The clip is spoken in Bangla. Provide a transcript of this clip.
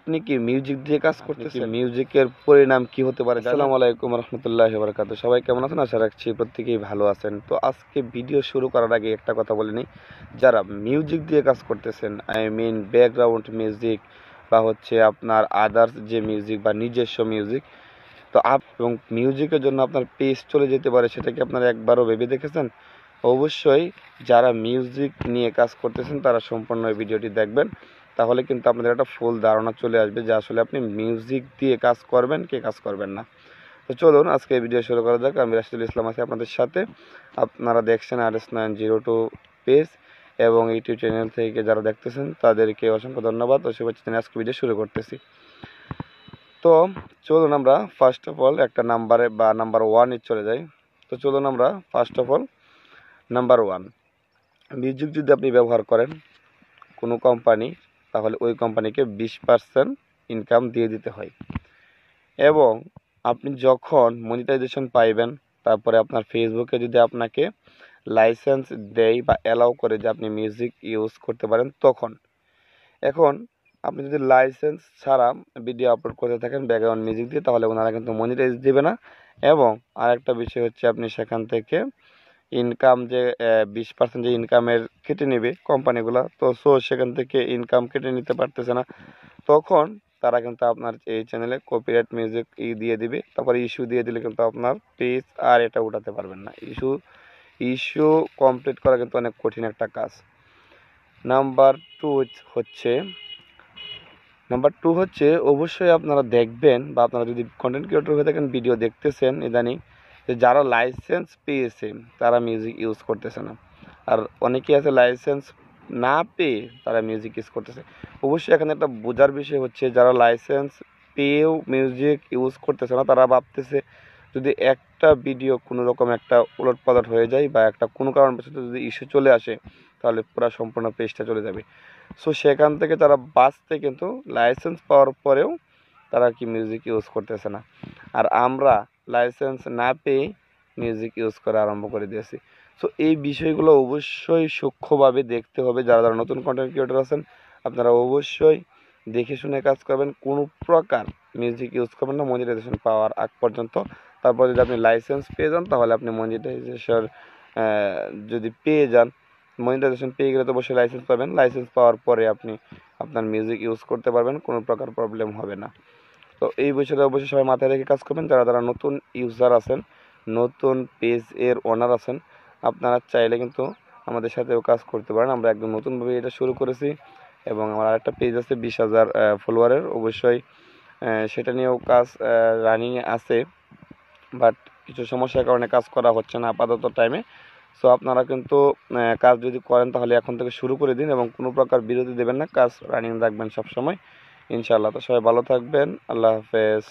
আপনি কি মিউজিক দিয়ে কাজ করতেছেন? মিউজিকের পরিণাম কি হতে পারে? আসসালামু আলাইকুম রহমতুল্লাহি ওয়া বারাকাতুহু। সবাই কেমন আছেন? আশা রাখছি প্রত্যেকেই ভালো আছেন। তো আজকে ভিডিও শুরু করার আগে একটা কথা বলে নিই, যারা মিউজিক দিয়ে কাজ করতেছেন, আই মিন ব্যাকগ্রাউন্ড মিউজিক বা হচ্ছে আপনার আদার্স যে মিউজিক বা নিজস্ব মিউজিক, তো এবং মিউজিকের জন্য আপনার পেজ চলে যেতে পারে, সেটা কি আপনারা একবারও ভেবে দেখেছেন? অবশ্যই যারা মিউজিক নিয়ে কাজ করতেছেন তারা সম্পূর্ণ ভিডিওটি দেখবেন, তাহলে কিন্তু আপনাদের একটা ফুল ধারণা চলে আসবে যে আসলে আপনি মিউজিক দিয়ে কাজ করবেন কি কাজ করবেন না। তো চলুন আজকে ভিডিও শুরু করা যাক। আমি রাশিদুল ইসলাম আছি আপনাদের সাথে। আপনারা দেখছেন RS902 পেজ এবং ইউটিউব চ্যানেল থেকে যারা দেখতেছেন তাদেরকে অসংখ্য ধন্যবাদ ও শুভেচ্ছা জানিয়ে আজকে ভিডিও শুরু করতেছি। তো চলুন আমরা ফার্স্ট অফ অল একটা নাম্বারে বা নাম্বার ওয়ানে চলে যাই। তো চলুন আমরা first of all number one, music যদি আপনি ব্যবহার করেন কোনো কোম্পানি, তাহলে ওই কোম্পানিকে 20% ইনকাম দিয়ে দিতে হয়। এবং আপনি যখন মনিটাইজেশন পাইবেন, তারপরে আপনার ফেসবুকে যদি আপনাকে লাইসেন্স দেয় বা অ্যালাউ করে যে আপনি মিউজিক ইউজ করতে পারেন, তখন এখন আপনি যদি লাইসেন্স ছাড়া ভিডিও আপলোড করতে থাকেন ব্যাকগ্রাউন্ড মিউজিক দিয়ে, তাহলে ওনারা কিন্তু মনিটাইজ দেবে না। এবং আরেকটা বিষয় হচ্ছে আপনি সেখান থেকে ইনকাম যে 20% যে ইনকামের কেটে নেবে কোম্পানিগুলো, তো সেখান থেকে ইনকাম কেটে নিতে পারতেছে না। তখন তারা কিন্তু আপনার এই চ্যানেলে কপিরাইট মিউজিক দিয়ে দিবে, তারপরে ইস্যু দিয়ে দিলে কিন্তু আপনার পেজ আর এটা উঠাতে পারবেন না। ইস্যু কমপ্লিট করা কিন্তু অনেক কঠিন একটা কাজ। নাম্বার টু হচ্ছে অবশ্যই আপনারা দেখবেন বা আপনারা যদি কন্টেন্ট ক্রিয়েটর হয়ে থাকেন, ভিডিও দেখতেছেন ইদানিং, যে যারা লাইসেন্স পেয়েছে তারা মিউজিক ইউজ করতেছে না, আর অনেকেই আছে লাইসেন্স না পেয়ে তারা মিউজিক ইউজ করতেছে। অবশ্যই এখানে একটা বোঝার বিষয় হচ্ছে, যারা লাইসেন্স পেয়েও মিউজিক ইউজ করতেছে না, তারা ভাবতেছে যদি একটা ভিডিও কোনো রকম একটা উলটপালট হয়ে যায় বা একটা কোনো কারণবশত যদি ইস্যু চলে আসে, তাহলে পুরো সম্পূর্ণ পেজটা চলে যাবে। সেখান থেকে তারা বাঁচতে কিন্তু লাইসেন্স পাওয়ার পরেও তারা কি মিউজিক ইউজ করতেছে না, আর আমরা লাইসেন্স না পেয়ে মিউজিক ইউজ করা আরম্ভ করে দিয়েছি। এই বিষয়গুলো অবশ্যই সূক্ষ্মভাবে দেখতে হবে। যারা যারা নতুন কন্টেন্ট ক্রিয়েটর আছেন, আপনারা অবশ্যই দেখে শুনে কাজ করবেন। কোনো প্রকার মিউজিক ইউজ করবেন না মনিটাইজেশন পাওয়ার আগ পর্যন্ত। তারপর যদি আপনি লাইসেন্স পেয়ে যান, তাহলে আপনি মনিটাইজেশন যদি পেয়ে যান, মনিটাইজেশন পেয়ে গেলে তো অবশ্যই লাইসেন্স পাবেন। লাইসেন্স পাওয়ার পরে আপনি আপনার মিউজিক ইউজ করতে পারবেন, কোনো প্রকার প্রবলেম হবে না। তো এই বিষয়টা অবশ্যই সবাই মাথায় রেখে কাজ করবেন। যারা যারা নতুন ইউজার আছেন, নতুন পেজ এর ওনার আছেন, আপনারা চাইলে কিন্তু আমাদের সাথেও কাজ করতে পারেন। আমরা একদম নতুনভাবে এটা শুরু করেছি এবং আমার আরেকটা পেজ আছে 20,000 ফলোয়ারের। অবশ্যই সেটা নিয়েও কাজ রানিংয়ে আছে, বাট কিছু সমস্যার কারণে কাজ করা হচ্ছে না আপাতত টাইমে। আপনারা কিন্তু কাজ যদি করেন তাহলে এখন থেকে শুরু করে দিন এবং কোনো প্রকার বিরতি দেবেন না, কাজ রানিং রাখবেন সবসময় ইনশাআল্লাহ। তো সবাই ভালো থাকবেন, আল্লাহ হাফেজ।